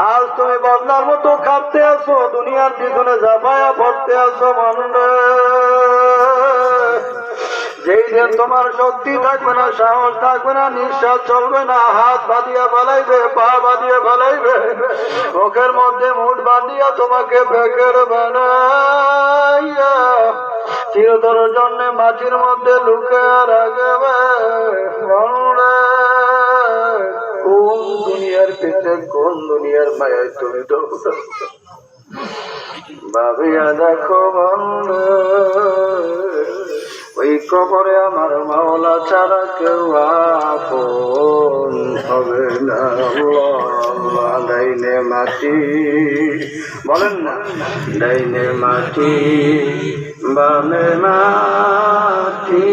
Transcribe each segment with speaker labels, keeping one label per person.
Speaker 1: আজ তুমি বদলার মতো খাটতে আসো, দুনিয়ার পিছনে ঝাঁপায়া পড়তে আসো মনে। যেই দিন তোমার শক্তি থাকবে না, সাহস থাকবে না, নিঃশ্বাস চলবে না, হাত বাঁধিয়া ফেলাইবে, পা বাঁধিয়া ফেলাইবে, চোখের মধ্যে মুঠ বাঁধিয়া তোমাকে বেকের বানাইয়া চিরতর জন্য মাটির মধ্যে লুকিয়ে রাখবে। কোন দুনিয়ার পিছে, কোন দুনিয়ার মায়ায় তুমি তো ভাবিয়া দেখো মনে। ওই কবরে আমার মাওলা ছাড়া কেউ আপন হবে না। আল্লাহ ডাইনে মাটি, বলেন না, ডাইনে মাটি বামে মাটি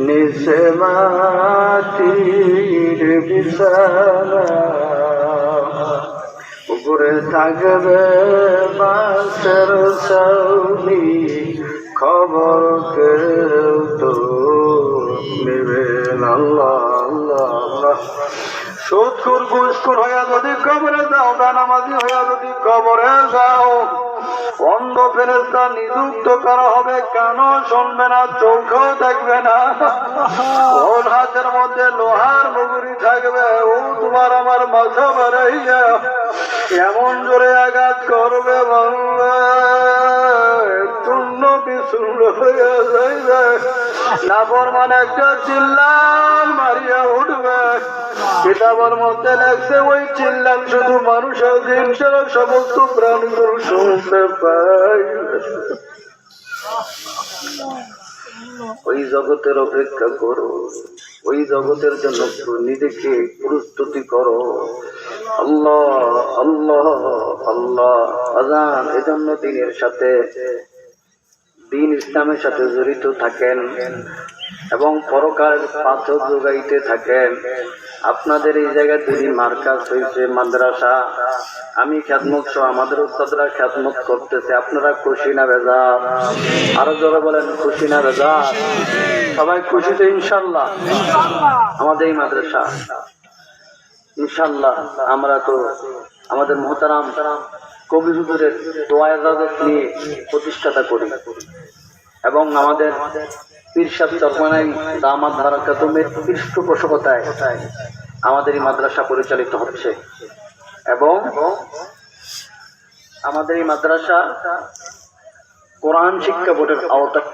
Speaker 1: নিচে মাটির বিছানা, উপরে থাকবে বাঁশের ছাউনি, খবর কেউ তো নেবে না। আল্লাহ আল্লাহ আল্লাহ। সুদখোর ঘুষখোর হইয়া যদি কবরে যাও, বেনামাজি হইয়া যদি কবরে যাও, অন্ধ ফেরেশতা নিযুক্ত করা হবে, কানও শুনবে না, চোখও দেখবে না, ওর হাতের মধ্যে লোহার মুগুরি থাকবে। ও তোমার আমার মাথা বাড়াইয়া এমন জোরে আঘাত করবে বাংলা, চূর্ণ বিচূর্ণ হইয়া যাইবে। নাফরমান একটা চিল্লান মারিয়া উঠবে। কিতাবের মধ্যে লেখছে ওই চিল্লান শুধু মানুষের দিন ছাড়া সমস্ত প্রাণীগুলো শুনতে পায়। ওই জগতের অপেক্ষা করো, ওই জগতের জন্য নিজেকে প্রস্তুতি করো। আল্লাহ আল্লাহ আল্লাহ। আজান এজন্য দিনের সাথে, দিন ইসলামের সাথে জড়িত থাকেন এবং পরকালের পাথর যোগাইতে থাকেন। আপনাদের এই জায়গায় যদি মার্কাজ হয়েছে, মাদ্রাসা, আমি খ্যাতমত সহ আমাদের উস্তাদরা খ্যাতমত করতেছে, আপনারা খুশি না বেজার? আরো জোরে বলেন, খুশি না বেজার? সবাই খুশি তো ইনশাল্লাহ? আমাদের এই মাদ্রাসা ইনশাল্লাহ আমরা তো আমাদের মোহতারাম কবি হুজুরের দোয়া ইজাজত নিয়ে প্রতিষ্ঠাতা করি এবং আমাদের পীর সাহেব চরমানাই দামাত বারাকাতুহুমের পৃষ্ঠপোষকতায় আমাদের এই মাদ্রাসা পরিচালিত হচ্ছে এবং আমাদের এই মাদ্রাসা কোরআন শিক্ষা বোর্ডের আওতায়